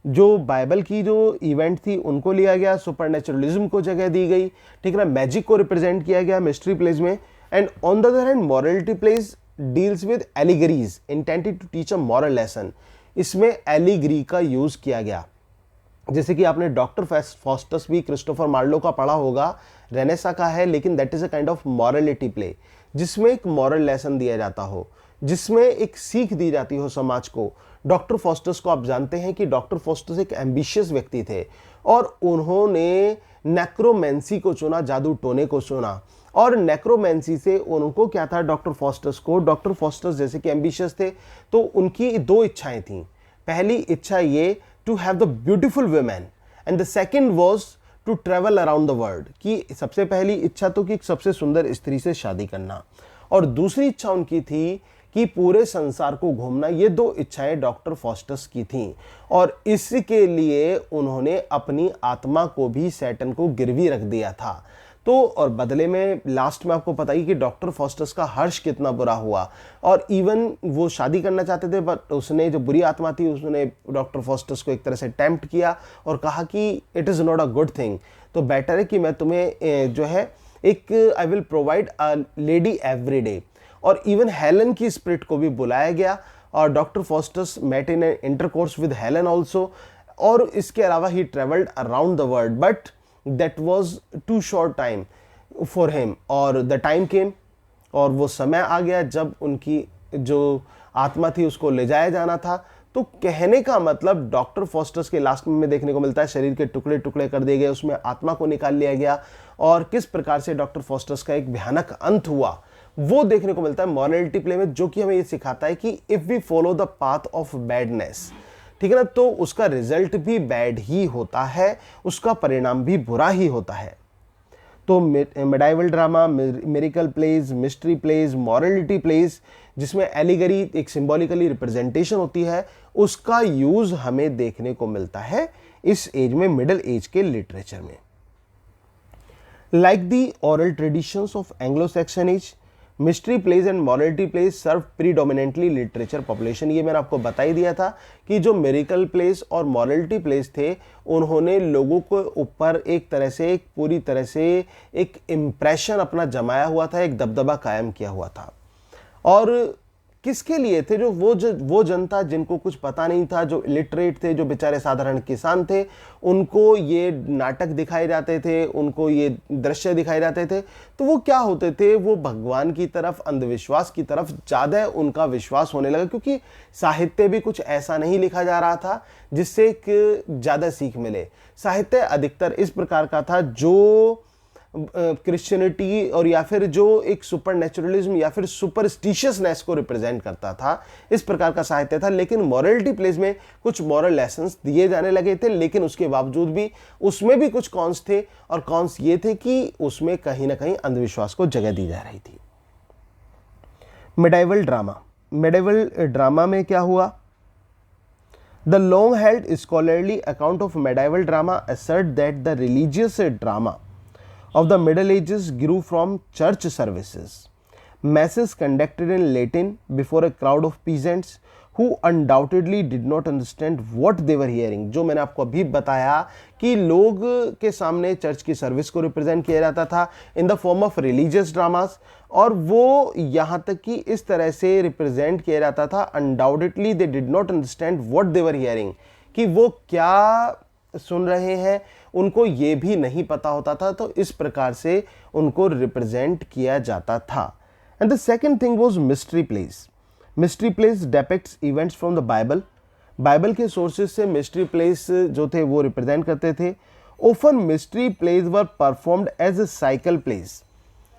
जो बाइबल की जो इवेंट थी उनको लिया गया, सुपरनेचुरलिज्म को जगह दी गई, ठीक है ना, मैजिक को रिप्रेजेंट किया गया मिस्ट्री प्लेस में। And on the other hand morality plays deals with allegories intended to teach a moral lesson. इसमें एलिगरी का यूज किया गया, जैसे कि आपने डॉक्टर फॉस्टस भी क्रिस्टोफर मार्लो का पढ़ा होगा, रेनेसा का है, लेकिन that is a kind of morality play जिसमें एक मॉरल लेसन दिया जाता हो, जिसमें एक सीख दी जाती हो समाज को। डॉक्टर फॉस्टस को आप जानते हैं कि डॉक्टर फॉस्टस एक एम्बिशियस व्यक्ति थे और उन्होंने नेक्रोमेंसी को चुना, जादू टोने को चुना। और नेक्रोमेंसी से उनको क्या था, डॉक्टर फॉस्टस को, डॉक्टर फॉस्टस जैसे कि एम्बिशियस थे तो उनकी दो इच्छाएं थीं। पहली इच्छा ये to have the beautiful women and the second was to travel around the world, कि सबसे पहली इच्छा तो कि सबसे सुंदर स्त्री से शादी करना और दूसरी इच्छा उनकी थी कि पूरे संसार को घूमना। ये दो इच्छाएं डॉक्टर फॉस्टस की थीं और इसके लिए उन्होंने अपनी आत्मा को भी सैटन को गिरवी रख दिया था। तो और बदले में लास्ट में आपको पता ही कि डॉक्टर फॉस्टस का हर्ष कितना बुरा हुआ और इवन वो शादी करना चाहते थे बट उसने, जो बुरी आत्मा थी, उसने डॉक्टर फॉस्टस को एक तरह से टेम्प्ट किया और कहा कि it is not a good thing, तो बेटर है कि मैं तुम्हें जो है एक I will provide a lady every day. और इवन हेलन की स्पिरिट को भी बुलाया गया और doctor Faustus met in intercourse with Helen also. और इसके अलावा he travelled around the world, but that was too short time for him, और द टाइम केम, और वो समय आ गया जब उनकी जो आत्मा थी उसको ले जाया जाना था। तो कहने का मतलब डॉक्टर फॉस्टर्स के लास्ट में देखने को मिलता है शरीर के टुकड़े टुकड़े कर दिए गए, उसमें आत्मा को निकाल लिया गया, और किस प्रकार से डॉक्टर फॉस्टर्स का एक भयानक अंत हुआ वो देखने को मिलता है मॉरलिटी प्ले में, जो कि हमें ये सिखाता है कि if we follow the path of badness, ठीक है ना, तो उसका रिजल्ट भी बैड ही होता है, उसका परिणाम भी बुरा ही होता है। तो medieval drama, miracle plays, mystery plays, morality plays, जिसमें एलिगरी एक सिंबॉलिकली रिप्रेजेंटेशन होती है, उसका यूज हमें देखने को मिलता है इस एज में, मिडिल एज के लिटरेचर में। Like the oral traditions of Anglo Saxon age, mystery plays and morality plays serve predominantly literature population. ये मैंने आपको बता ही दिया था कि जो मिरेकल प्लेज और मॉरलिटी प्लेज थे उन्होंने लोगों को ऊपर एक तरह से, एक पूरी तरह से एक इम्प्रेशन अपना जमाया हुआ था, एक दबदबा कायम किया हुआ था। और किसके लिए थे? जो वो जनता जिनको कुछ पता नहीं था, जो इलिटरेट थे, जो बेचारे साधारण किसान थे, उनको ये नाटक दिखाए जाते थे, उनको ये दृश्य दिखाए जाते थे, तो वो क्या होते थे, वो भगवान की तरफ, अंधविश्वास की तरफ ज़्यादा उनका विश्वास होने लगा, क्योंकि साहित्य भी कुछ ऐसा नहीं लिखा जा रहा था जिससे एक ज़्यादा सीख मिले। साहित्य अधिकतर इस प्रकार का था जो क्रिश्चियनिटी और या फिर जो एक सुपर नेचुरलिज्म या फिर सुपरस्टिशियसनेस को रिप्रेजेंट करता था, इस प्रकार का साहित्य था। लेकिन मॉरलिटी प्लेज में कुछ मॉरल लेसन्स दिए जाने लगे थे, लेकिन उसके बावजूद भी उसमें भी कुछ कॉन्स थे, और कॉन्स ये थे कि उसमें कहीं ना कहीं अंधविश्वास को जगह दी जा रही थी। मिडाइवल ड्रामा, मिडाइवल ड्रामा में क्या हुआ? The long held scholarly account of medieval drama assert that the religious drama of the Middle Ages grew from church services, masses conducted in Latin before a crowd of peasants who undoubtedly did not understand what they were hearing। जो मैंने आपको अभी बताया कि लोग के सामने church की सर्विस को रिप्रेजेंट किया जाता था in the form of religious dramas, और वो यहाँ तक कि इस तरह से रिप्रेजेंट किया जाता था, undoubtedly they did not understand what they were hearing, कि वो क्या सुन रहे हैं उनको ये भी नहीं पता होता था, तो इस प्रकार से उनको रिप्रेजेंट किया जाता था। And the second thing was mystery plays. Mystery plays depicts events from the Bible. Bible के सोर्सेज से मिस्ट्री प्लेज जो थे वो रिप्रेजेंट करते थे। Often mystery plays were performed as a cycle plays.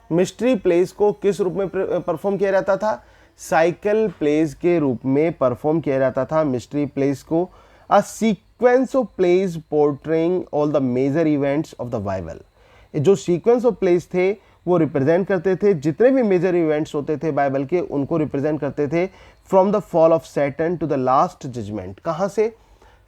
Mystery plays को किस रूप में परफॉर्म किया जाता था? साइकिल प्लेज के रूप में परफॉर्म किया जाता था मिस्ट्री प्लेज को। A sequence of plays portraying all the major events of the Bible। जो sequence of plays थे वो रिप्रेजेंट करते थे जितने भी मेजर इवेंट्स होते थे बाइबल के, उनको रिप्रेजेंट करते थे। From the fall of Satan to the last judgment. कहाँ से?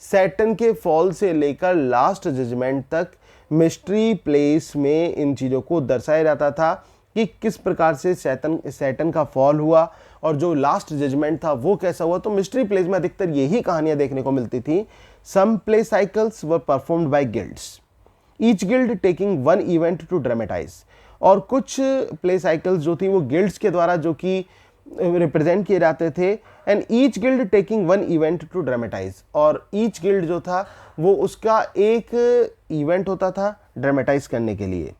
सैटन के फॉल से लेकर लास्ट जजमेंट तक मिस्ट्री प्लेस में इन चीज़ों को दर्शाया जाता था कि किस प्रकार से सैटन का फॉल हुआ और जो लास्ट जजमेंट था वो कैसा हुआ। तो मिस्ट्री प्लेज में अधिकतर यही कहानियां देखने को मिलती थी। Some play cycles were performed by guilds, each guild taking one event to dramatise. और कुछ प्ले साइकिल्स जो थी वो गिल्ड्स के द्वारा जो कि रिप्रेजेंट किए जाते थे, and each guild taking one event to dramatise. और ईच गिल्ड जो था वो उसका एक इवेंट होता था ड्रामेटाइज करने के लिए।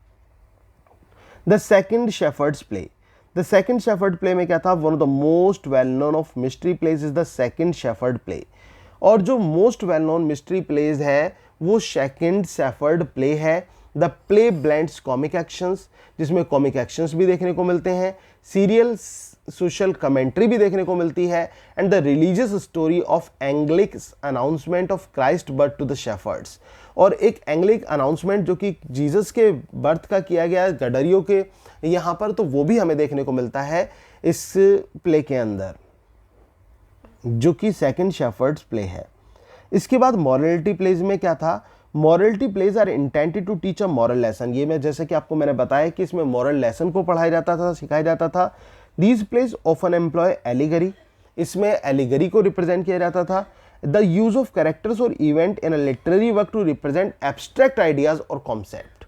The second shepherds play. The second shepherd play में क्या था? One of the most well known of mystery plays is the second shepherd play. और जो most well known mystery plays है वो सेकेंड शेफर्ड प्ले है। The play blends comic actions, जिसमें comic actions भी देखने को मिलते हैं, सीरियल सोशल कमेंट्री भी देखने को मिलती है, and the religious story of angelic announcement of Christ birth to the shepherds. और एक एंग्लिक अनाउंसमेंट जो कि जीसस के बर्थ का किया गया गडरियों के यहाँ पर, तो वो भी हमें देखने को मिलता है इस प्ले के अंदर, जो कि सेकंड शेफर्ड्स प्ले है। इसके बाद मॉरलिटी प्लेज में क्या था? Morality plays are intended to teach a moral lesson. ये मैं जैसे कि आपको मैंने बताया कि इसमें मॉरल लेसन को पढ़ाया जाता था, सिखाया जाता था। These plays often employ allegory. इसमें एलिगरी को रिप्रेजेंट किया जाता था। द यूज ऑफ कैरेक्टर्स और event in a literary work to represent abstract ideas और कॉन्सेप्ट।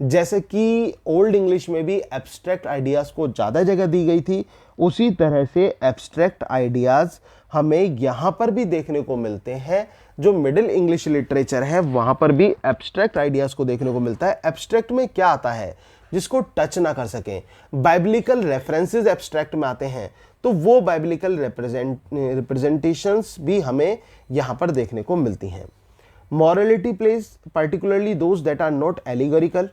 जैसे कि ओल्ड इंग्लिश में भी एब्स्ट्रैक्ट आइडियाज को ज़्यादा जगह दी गई थी उसी तरह से एब्स्ट्रैक्ट आइडियाज़ हमें यहाँ पर भी देखने को मिलते हैं। जो मिडिल इंग्लिश लिटरेचर है वहाँ पर भी एब्स्ट्रैक्ट आइडियाज़ को देखने को मिलता है। एब्स्ट्रैक्ट में क्या आता है जिसको टच ना कर सकें? बाइब्लिकल रेफरेंसेस एब्स्ट्रैक्ट में आते हैं, तो वो बाइब्लिकल रिप्रेजेंटेशंस भी हमें यहाँ पर देखने को मिलती हैं। Morality plays, particularly those that are not allegorical,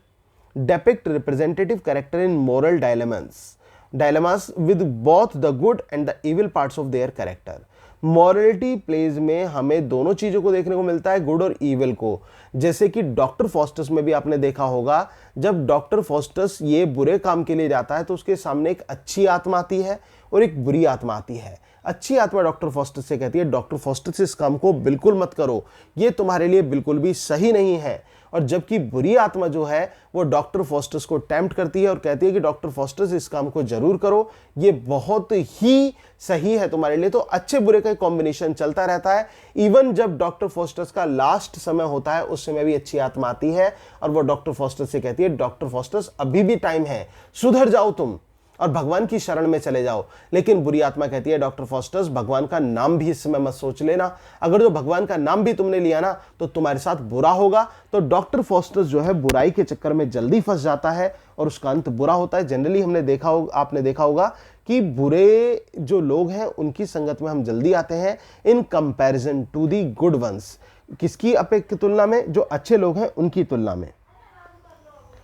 depict representative character in moral dilemmas with both the good and the evil parts of their character. Morality plays में हमें दोनों चीज़ों को देखने को मिलता है, गुड और ईविल को। जैसे कि डॉक्टर फॉस्टस में भी आपने देखा होगा, जब डॉक्टर फॉस्टस ये बुरे काम के लिए जाता है तो उसके सामने एक अच्छी आत्मा आती है और एक बुरी आत्मा आती है। अच्छी आत्मा डॉक्टर फॉस्टस से कहती है, डॉक्टर फॉस्टस इस काम को बिल्कुल मत करो, ये तुम्हारे लिए बिल्कुल भी सही नहीं है। और जबकि बुरी आत्मा जो है वो डॉक्टर फॉस्टस को टेम्प्ट करती है और कहती है कि डॉक्टर फॉस्टस इस काम को जरूर करो, ये बहुत ही सही है तुम्हारे लिए। तो अच्छे बुरे का कॉम्बिनेशन चलता रहता है। इवन जब डॉक्टर फॉस्टस का लास्ट समय होता है उस समय भी अच्छी आत्मा आती है और वो डॉक्टर फॉस्टस से कहती है, डॉक्टर फॉस्टस अभी भी टाइम है, सुधर जाओ तुम और भगवान की शरण में चले जाओ। लेकिन बुरी आत्मा कहती है, डॉक्टर फॉस्टस भगवान का नाम भी इस समय मत सोच लेना, अगर जो भगवान का नाम भी तुमने लिया ना तो तुम्हारे साथ बुरा होगा। तो डॉक्टर फॉस्टस जो है बुराई के चक्कर में जल्दी फंस जाता है और उसका अंत बुरा होता है। जनरली आपने देखा होगा कि बुरे जो लोग हैं उनकी संगत में हम जल्दी आते हैं in comparison to the good ones. किसकी अपेक्षा तुलना में? जो अच्छे लोग हैं उनकी तुलना में।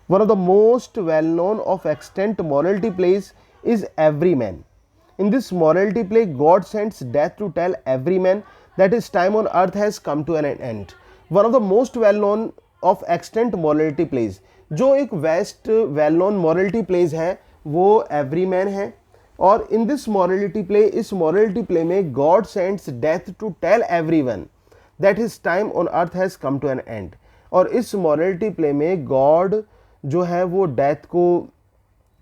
One of the most well-known of extant morality plays is Everyman. In this morality play, God sends death to tell every man that his time on earth has come to an end. One of the most well-known of extant morality plays, जो एक well-known morality plays है वो Everyman है। और in this morality play, इस morality play में God sends death to tell everyone that his time on earth has come to an end. और इस morality play में God जो है वो डेथ को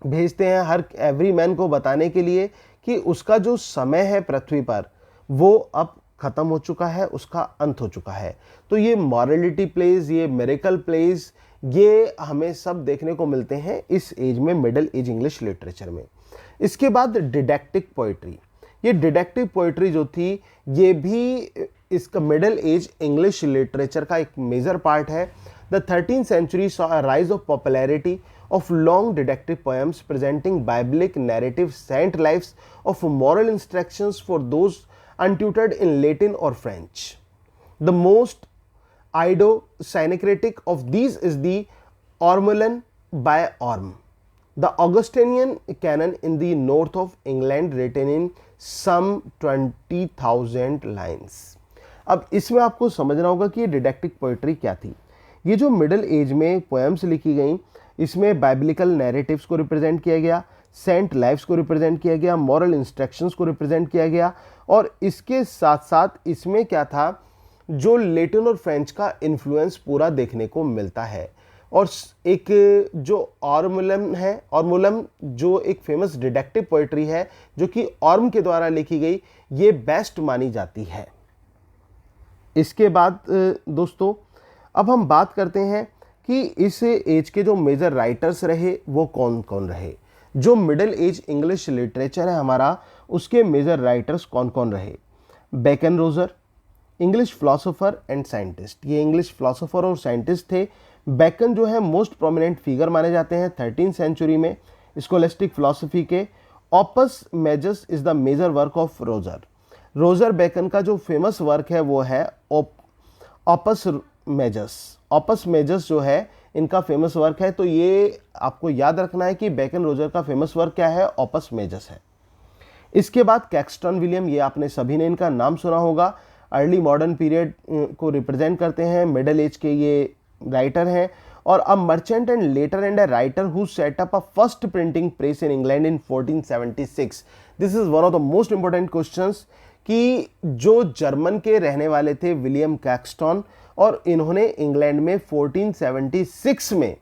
भेजते हैं हर एवरी मैन को बताने के लिए कि उसका जो समय है पृथ्वी पर वो अब ख़त्म हो चुका है, उसका अंत हो चुका है। तो ये मॉरलिटी प्लेज, ये मिरेकल प्लेज, ये हमें सब देखने को मिलते हैं इस एज में, मिडिल एज इंग्लिश लिटरेचर में। इसके बाद डिडक्टिक पोइट्री। ये डिडक्टिव पोइट्री जो थी ये भी इसका मिडिल एज इंग्लिश लिटरेचर का एक मेजर पार्ट है। The 13th century saw a rise of popularity of long deductive poems presenting biblical narrative saint lives of moral instructions for those untutored in Latin or French. The most idiosyncratic of these is the Ormulon by Orm, the Augustinian canon in the north of England, written in some 20,000 lines. अब इसमें आपको समझना होगा कि ये डिडक्टिक poetry क्या थी। ये जो मिडिल एज में पोएम्स लिखी गई इसमें बाइब्लिकल नैरेटिव्स को रिप्रेजेंट किया गया, सेंट लाइफ्स को रिप्रेजेंट किया गया, मॉरल इंस्ट्रक्शंस को रिप्रेजेंट किया गया और इसके साथ साथ इसमें क्या था, जो लेटिन और फ्रेंच का इन्फ्लुएंस पूरा देखने को मिलता है। और एक जो ऑर्मुलम है, ऑर्मुलम जो एक फेमस डिडक्टिव पोइट्री है जो कि ऑर्म के द्वारा लिखी गई, ये बेस्ट मानी जाती है। इसके बाद दोस्तों अब हम बात करते हैं कि इस एज के जो मेजर राइटर्स रहे वो कौन कौन रहे। जो मिडिल एज इंग्लिश लिटरेचर है हमारा, उसके मेजर राइटर्स कौन कौन रहे। Bacon Roger, English philosopher and scientist. ये इंग्लिश फिलोसोफर और साइंटिस्ट थे। बेकन जो है मोस्ट प्रोमिनेंट फिगर माने जाते हैं 13th सेंचुरी में स्कोलेस्टिक फिलोसफी के। Opus majus is the major work of Roger. Roger Bacon का जो फेमस वर्क है वो है ऑपस मेजस। ऑपस मेजस जो है इनका फेमस वर्क है। तो ये आपको याद रखना है कि बेकन रोजर का फेमस वर्क क्या है, ऑपस मेजस है। इसके बाद कैक्सटन विलियम, ये आपने सभी ने इनका नाम सुना होगा। अर्ली मॉडर्न पीरियड को रिप्रेजेंट करते हैं, मिडल एज के ये राइटर हैं। और a merchant and later and a writer who set up a first printing press in England in 1476। This is one of the most important questions कि जो German के रहने वाले थे विलियम कैक्सटन, और इन्होंने इंग्लैंड में 1476 में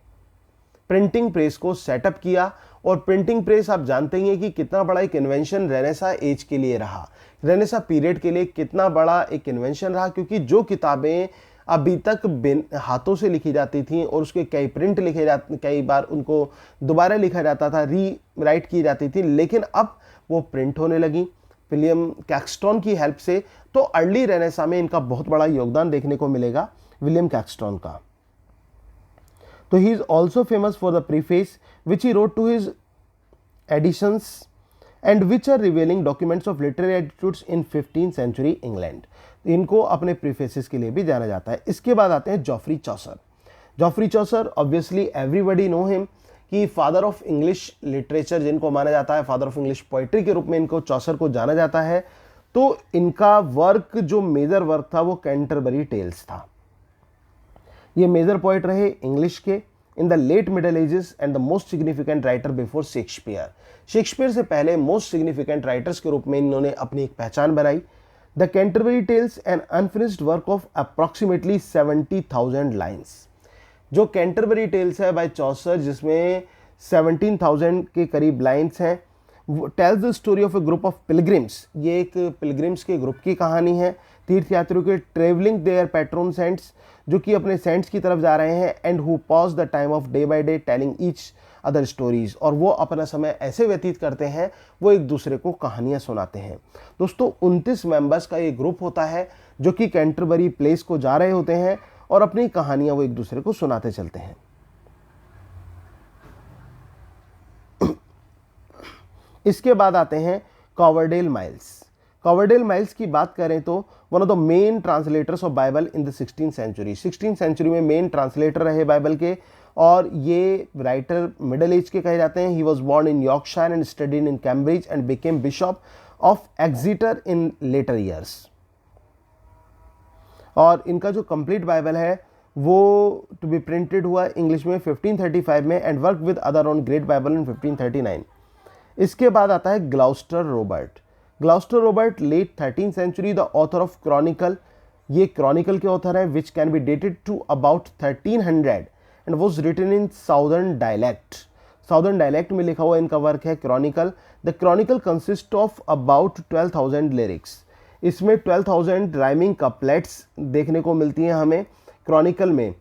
प्रिंटिंग प्रेस को सेटअप किया। और प्रिंटिंग प्रेस आप जानते ही हैं कि कितना बड़ा एक इन्वेंशन रेनेसा एज के लिए रहा, रेनेसा पीरियड के लिए कितना बड़ा एक इन्वेंशन रहा, क्योंकि जो किताबें अभी तक हाथों से लिखी जाती थी और उसके कई प्रिंट लिखे जाते, कई बार उनको दोबारा लिखा जाता था, री राइट की जाती थी, लेकिन अब वो प्रिंट होने लगी विलियम कैक्सटन की हेल्प से। तो अर्ली रेनेसां में इनका बहुत बड़ा योगदान देखने को मिलेगा विलियम कैक्सटन का। तो he is also famous for the preface which he wrote to his editions and which are revealing documents of literary attitudes in 15th century England. इनको अपने प्रीफेसेस के लिए भी जाना जाता है। इसके बाद आते हैं जॉफ्री चौसर। जॉफ्री चौसर ऑब्वियसली एवरीबडी नो हिम कि फादर ऑफ इंग्लिश लिटरेचर जिनको माना जाता है, फादर ऑफ इंग्लिश पोइट्री के रूप में इनको चौसर को जाना जाता है। तो इनका वर्क जो मेजर वर्क था वो कैंटरबरी टेल्स था। ये मेजर पोइट रहे इंग्लिश के in the late middle ages and the most significant writer before Shakespeare. Shakespeare से पहले मोस्ट सिग्निफिकेंट राइटर्स के रूप में इन्होंने अपनी एक पहचान बनाई। The Canterbury Tales an unfinished work of approximately 70,000 lines. जो कैंटरबरी टेल्स है बाय चौसर जिसमें 17,000 के करीब लाइन्स हैं, tells the story of a group of pilgrims. ये एक पिलग्रिम्स के ग्रुप की कहानी है, तीर्थयात्रियों के ट्रेवलिंग देयर पैट्रोन सेंट्स, जो कि अपने सेंट्स की तरफ जा रहे हैं, and who pause the time of day by day telling each other stories. और वो अपना समय ऐसे व्यतीत करते हैं, वो एक दूसरे को कहानियां सुनाते हैं। दोस्तों 29 मेंबर्स का ये ग्रुप होता है जो कि कैंटरबरी प्लेस को जा रहे होते हैं और अपनी कहानियां वो एक दूसरे को सुनाते चलते हैं। इसके बाद आते हैं कॉवरडेल माइल्स। कॉवरडेल माइल्स की बात करें तो one of the main translators of Bible in the 16th century. 16th century में मेन ट्रांसलेटर रहे बाइबल के, और ये राइटर मिडल एज के कहे जाते हैं। He was born in Yorkshire and studied in Cambridge and became bishop of Exeter in later years. और इनका जो कंप्लीट बाइबल है वो टू बी प्रिंटेड हुआ इंग्लिश में 1535 में and work with other on great Bible in 1539। इसके बाद आता है Gloucester Robert. Gloucester Robert late 13th century the author of chronicle. ये क्रॉनिकल के ऑथर हैं which can be dated to about 1300 and was written in southern dialect. Southern dialect में लिखा हुआ इनका वर्क है chronicle. The chronicle consist of about 12,000 lyrics. इसमें 12,000 rhyming couplets देखने को मिलती हैं हमें क्रॉनिकल में,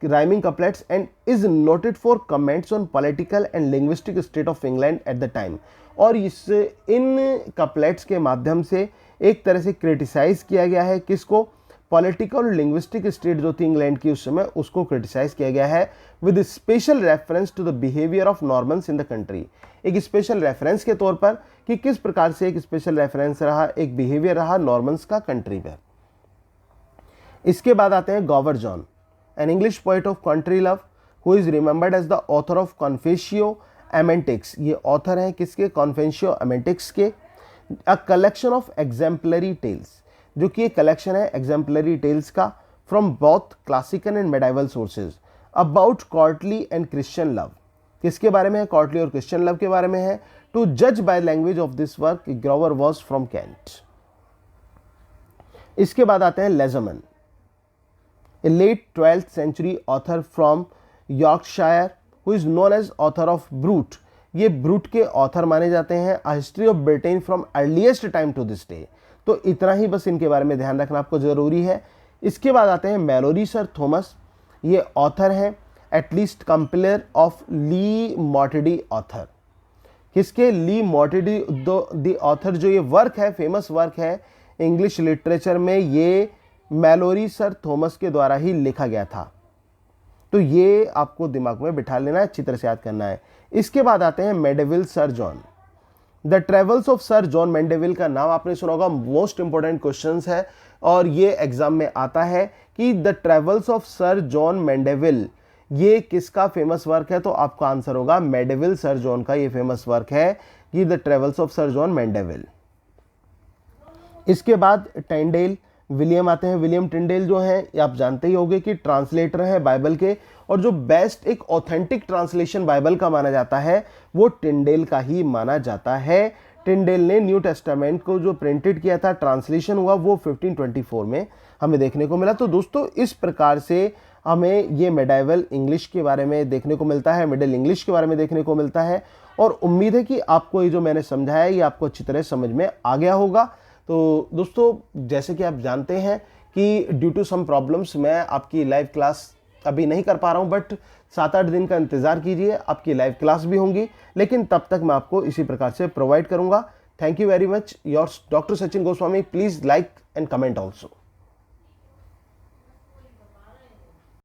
rhyming couplets, and is noted for comments on political and linguistic state of England at the time. और इससे इन कपलेट्स के माध्यम से एक तरह से क्रिटिसाइज किया गया है किसको, पॉलिटिकल और लिंग्विस्टिक स्टेट जो थी इंग्लैंड की उस समय, उसको क्रिटिसाइज किया गया है with special reference to the behaviour of Normans in the country. एक स्पेशल रेफरेंस के तौर पर कि किस प्रकार से एक स्पेशल रेफरेंस रहा, एक बिहेवियर रहा नॉर्मन्स का कंट्री पर। इसके बाद आते हैं Gower John, an English poet of country love who is remembered as the author of Confessio Amantis. ये ऑथर हैं किसके, कॉन्फेशियो एमेंटिक्स के। A collection of exemplary tales, जो कि एक कलेक्शन है एग्जाम्पलरी टेल्स का from both classical and medieval sources about courtly and Christian love. किसके बारे में है, कॉर्टली और क्रिश्चियन लव के बारे में है। टू जज by language of this work Gower was from Kent. इसके बाद आते हैं Layamon, a late 12th century author from Yorkshire who is known as author of Brut. ये ब्रूट के ऑथर माने जाते हैं। A history of Britain from earliest time to this day. तो इतना ही बस इनके बारे में ध्यान रखना आपको जरूरी है। इसके बाद आते हैं मेलोरी सर थॉमस। ये ऑथर हैं एटलीस्ट कंप्लेयर ऑफ ली मॉर्टिडी ऑथर। किसके, ली मॉर्टिडी द ऑथर। जो ये वर्क है, फेमस वर्क है इंग्लिश लिटरेचर में, ये मेलोरी सर थॉमस के द्वारा ही लिखा गया था। तो ये आपको दिमाग में बिठा लेना है, अच्छी तरह से याद करना है। इसके बाद आते हैं Mandeville Sir John. The travels of Sir John Mandeville का नाम आपने सुना होगा, मोस्ट इंपॉर्टेंट क्वेश्चंस है और ये एग्जाम में आता है कि the travels of Sir John Mandeville ये किसका फेमस वर्क है। तो आपका आंसर होगा मेंडेविल सर जॉन का ये फेमस वर्क है कि the travels of Sir John Mandeville. इसके बाद टिंडेल विलियम आते हैं। विलियम टिंडेल जो है आप जानते ही होंगे कि ट्रांसलेटर है बाइबल के, और जो बेस्ट एक ऑथेंटिक ट्रांसलेशन बाइबल का माना जाता है वो टिंडेल का ही माना जाता है। टिंडेल ने न्यू टेस्टामेंट को जो प्रिंटेड किया था, ट्रांसलेशन हुआ वो 1524 में हमें देखने को मिला। तो दोस्तों इस प्रकार से हमें ये मेडाइवल इंग्लिश के बारे में देखने को मिलता है, मिडिल इंग्लिश के बारे में देखने को मिलता है, और उम्मीद है कि आपको ये जो मैंने समझाया ये आपको अच्छी तरह समझ में आ गया होगा। तो दोस्तों जैसे कि आप जानते हैं कि ड्यू टू सम प्रॉब्लम्स मैं आपकी लाइव क्लास अभी नहीं कर पा रहा हूं, बट 7-8 दिन का इंतज़ार कीजिए, आपकी लाइव क्लास भी होंगी, लेकिन तब तक मैं आपको इसी प्रकार से प्रोवाइड करूंगा। Thank you very much. Yours, Dr. Sachin Goswami. Please like and comment also.